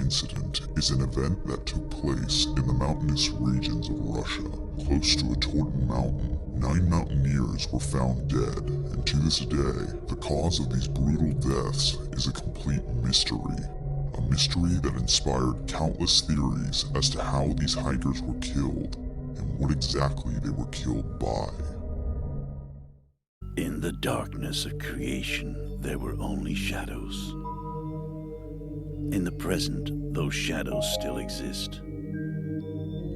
incident is an event that took place in the mountainous regions of Russia, close to a Torten mountain. 9 mountaineers were found dead, and to this day, the cause of these brutal deaths is a complete mystery. A mystery that inspired countless theories as to how these hikers were killed, and what exactly they were killed by. In the darkness of creation, there were only shadows. In the present, those shadows still exist.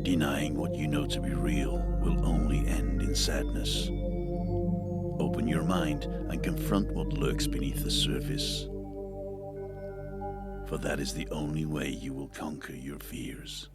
Denying what you know to be real will only end in sadness. Open your mind and confront what lurks beneath the surface. For that is the only way you will conquer your fears.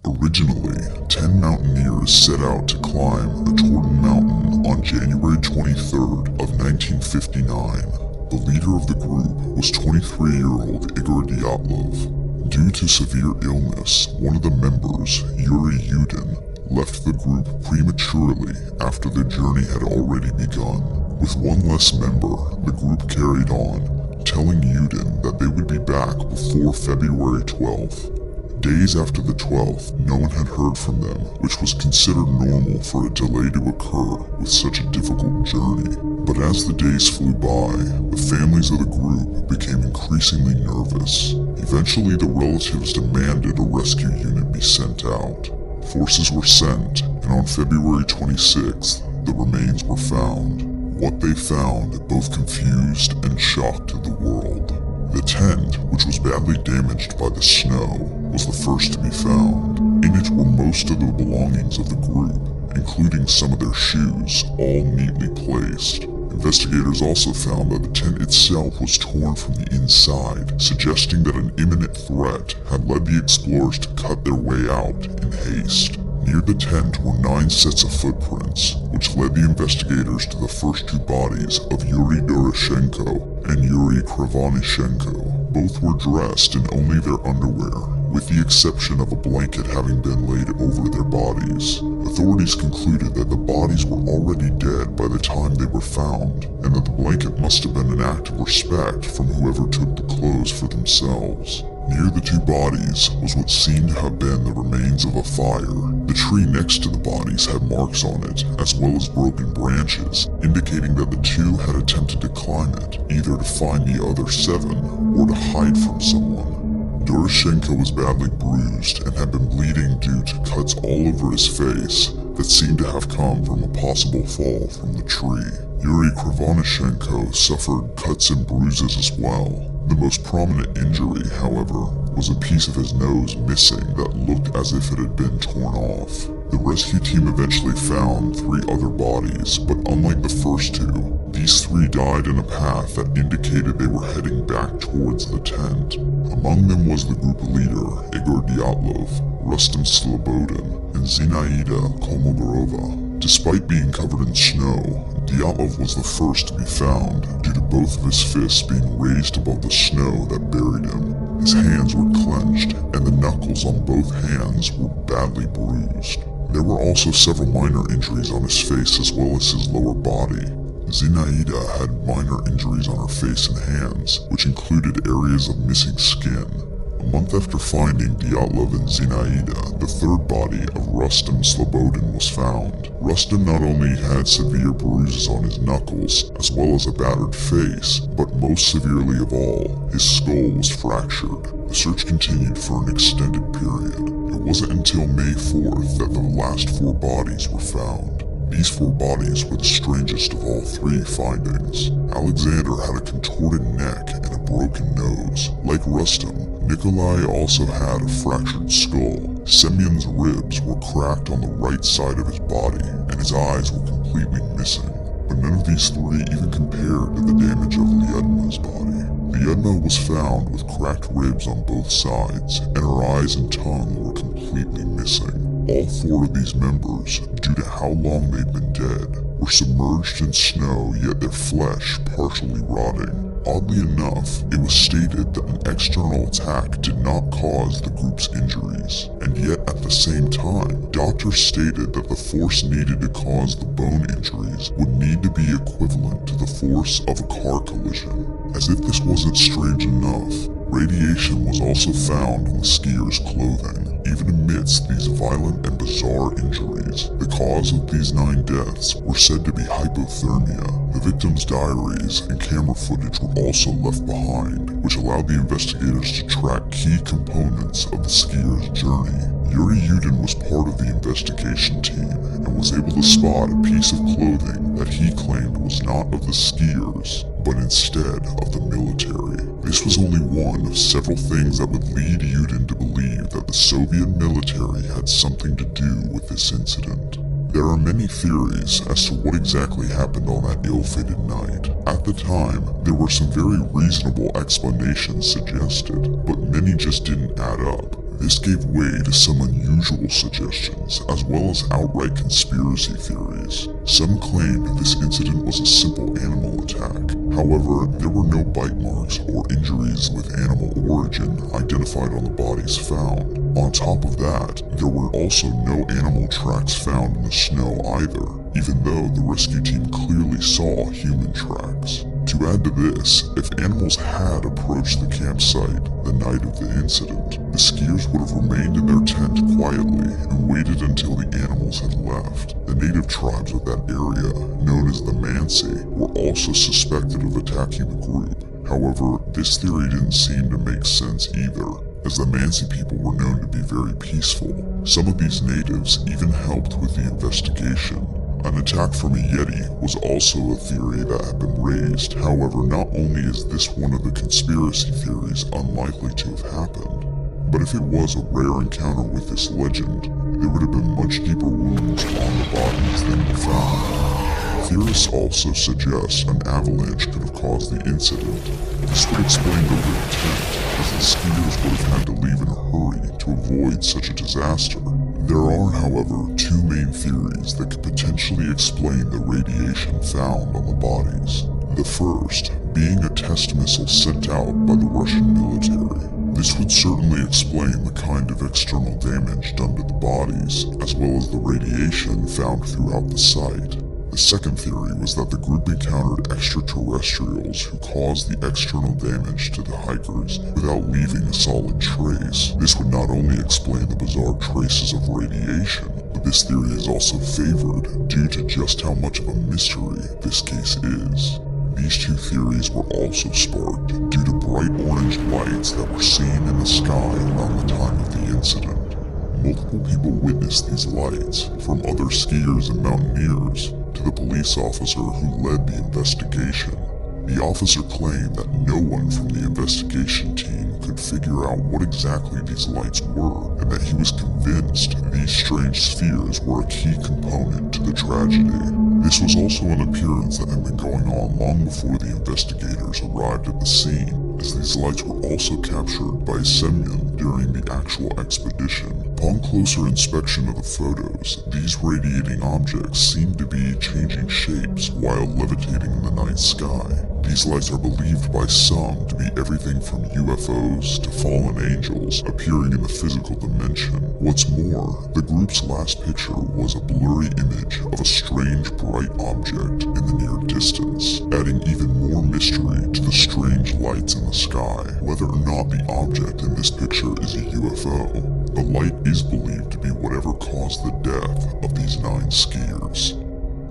Originally, 10 mountaineers set out to climb the Torten mountain on January 23rd of 1959. The leader of the group was 23-year-old Igor Dyatlov. Due to severe illness, one of the members, Yuri Yudin, left the group prematurely after the journey had already begun. With one less member, the group carried on, telling Yudin that they would be back before February 12th. Days after the 12th, no one had heard from them, which was considered normal for a delay to occur with such a difficult journey. But as the days flew by, the families of the group became increasingly nervous. Eventually, the relatives demanded a rescue unit be sent out. Forces were sent, and on February 26th, the remains were found. What they found both confused and shocked the world. The tent, which was badly damaged by the snow, was the first to be found. In it were most of the belongings of the group, including some of their shoes, all neatly placed. Investigators also found that the tent itself was torn from the inside, suggesting that an imminent threat had led the explorers to cut their way out in haste. Near the tent were 9 sets of footprints, which led the investigators to the first 2 bodies of Yuri Doroshenko and Yuri Krivonischenko. Both were dressed in only their underwear, with the exception of a blanket having been laid over their bodies. Authorities concluded that the bodies were already dead by the time they were found, and that the blanket must have been an act of respect from whoever took the clothes for themselves. Near the 2 bodies was what seemed to have been the remains of a fire. The tree next to the bodies had marks on it, as well as broken branches, indicating that the 2 had attempted to climb it, either to find the other 7 or to hide from someone. Doroshenko was badly bruised and had been bleeding due to cuts all over his face that seemed to have come from a possible fall from the tree. Yuri Krivonischenko suffered cuts and bruises as well. The most prominent injury, however, was a piece of his nose missing that looked as if it had been torn off. The rescue team eventually found 3 other bodies, but unlike the first 2, these 3 died in a path that indicated they were heading back towards the tent. Among them was the group leader, Igor Dyatlov, Rustem Slobodin, and Zinaida Kolmogorova. Despite being covered in snow, Dyatlov was the first to be found due to both of his fists being raised above the snow that buried him. His hands were clenched, and the knuckles on both hands were badly bruised. There were also several minor injuries on his face as well as his lower body. Zinaida had minor injuries on her face and hands, which included areas of missing skin. A month after finding Dyatlov and Zinaida, the 3rd body of Rustem Slobodin was found. Rustem not only had severe bruises on his knuckles, as well as a battered face, but most severely of all, his skull was fractured. The search continued for an extended period. It wasn't until May 4th that the last 4 bodies were found. These 4 bodies were the strangest of all 3 findings. Alexander had a contorted neck and a broken nose. Like Rustem, Nikolai also had a fractured skull. Semyon's ribs were cracked on the right side of his body, and his eyes were completely missing. But none of these 3 even compared to the damage of Lyudma's body. Lyudma was found with cracked ribs on both sides, and her eyes and tongue were completely missing. All 4 of these members, due to how long they'd been dead, were submerged in snow, yet their flesh partially rotting. Oddly enough, it was stated that an external attack did not cause the group's injuries, and yet at the same time, doctors stated that the force needed to cause the bone injuries would need to be equivalent to the force of a car collision. As if this wasn't strange enough, Radiation was also found on the skiers' clothing, even amidst these violent and bizarre injuries. The cause of these 9 deaths were said to be hypothermia. The victims' diaries and camera footage were also left behind, which allowed the investigators to track key components of the skiers' journey. Yuri Yudin was part of the investigation team and was able to spot a piece of clothing that he claimed was not of the skiers, but instead of the military. This was only one of several things that would lead Yudin to believe that the Soviet military had something to do with this incident. There are many theories as to what exactly happened on that ill-fated night. At the time, there were some very reasonable explanations suggested, but many just didn't add up. This gave way to some unusual suggestions, as well as outright conspiracy theories. Some claimed this incident was a simple animal attack. However, there were no bite marks or injuries with animal origin identified on the bodies found. On top of that, there were also no animal tracks found in the snow either, even though the rescue team clearly saw human tracks. To add to this, if animals had approached the campsite the night of the incident, the skiers would have remained in their tent quietly and waited until the animals had left. The native tribes of that area, known as the Mansi, were also suspected of attacking the group. However, this theory didn't seem to make sense either, as the Mansi people were known to be very peaceful. Some of these natives even helped with the investigation. An attack from a Yeti was also a theory that had been raised. However, not only is this one of the conspiracy theories unlikely to have happened, but if it was a rare encounter with this legend, there would have been much deeper wounds on the bodies than were found. Theorists also suggest an avalanche could have caused the incident. This would explain the lit tent, as the skiers would have had to leave in a hurry to avoid such a disaster. There are, however, 2 main theories that could potentially explain the radiation found on the bodies. The first being a test missile sent out by the Russian military. This would certainly explain the kind of external damage done to the bodies, as well as the radiation found throughout the site. The second theory was that the group encountered extraterrestrials who caused the external damage to the hikers without leaving a solid trace. This would not only explain the bizarre traces of radiation, but this theory is also favored due to just how much of a mystery this case is. These 2 theories were also sparked due to bright orange lights that were seen in the sky around the time of the incident. Multiple people witnessed these lights, from other skiers and mountaineers to the police officer who led the investigation. The officer claimed that no one from the investigation team could figure out what exactly these lights were, and that he was convinced these strange spheres were a key component to the tragedy. This was also an appearance that had been going on long before the investigators arrived at the scene, as these lights were also captured by Semyon during the actual expedition. Upon closer inspection of the photos, these radiating objects seemed to be changing shapes while levitating in the night sky. These lights are believed by some to be everything from UFOs to fallen angels appearing in the physical dimension. What's more, the group's last picture was a blurry image of a strange bright object in the near distance, adding even more mystery to the strange lights in the sky. Whether or not the object in this picture is a UFO, the light is believed to be whatever caused the death of these 9 skiers.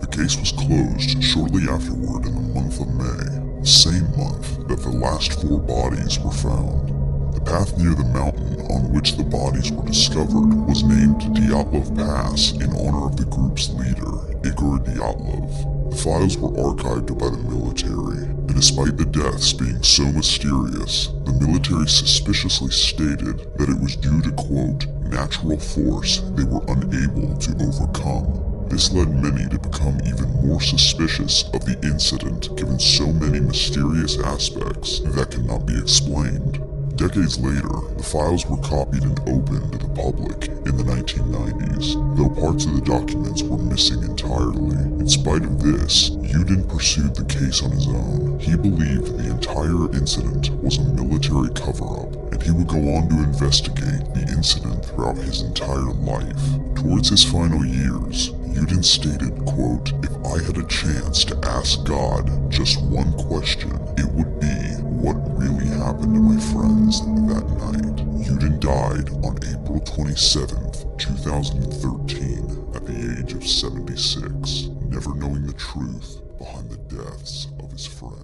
The case was closed shortly afterward in the month of May, the same month that the last 4 bodies were found. The path near the mountain on which the bodies were discovered was named Dyatlov Pass in honor of the group's leader, Igor Dyatlov. The files were archived by the military, and despite the deaths being so mysterious, the military suspiciously stated that it was due to, quote, natural force they were unable to overcome. This led many to become even more suspicious of the incident given so many mysterious aspects that cannot be explained. Decades later, the files were copied and opened to the public in the 1990s, though parts of the documents were missing entirely. In spite of this, Yudin pursued the case on his own. He believed the entire incident was a military cover-up, and he would go on to investigate the incident throughout his entire life. Towards his final years, Yudin stated, quote, "If I had a chance to ask God just one question, it would be, what really happened to my friends that night. Yudin died on April 27th, 2013 at the age of 76, never knowing the truth behind the deaths of his friends.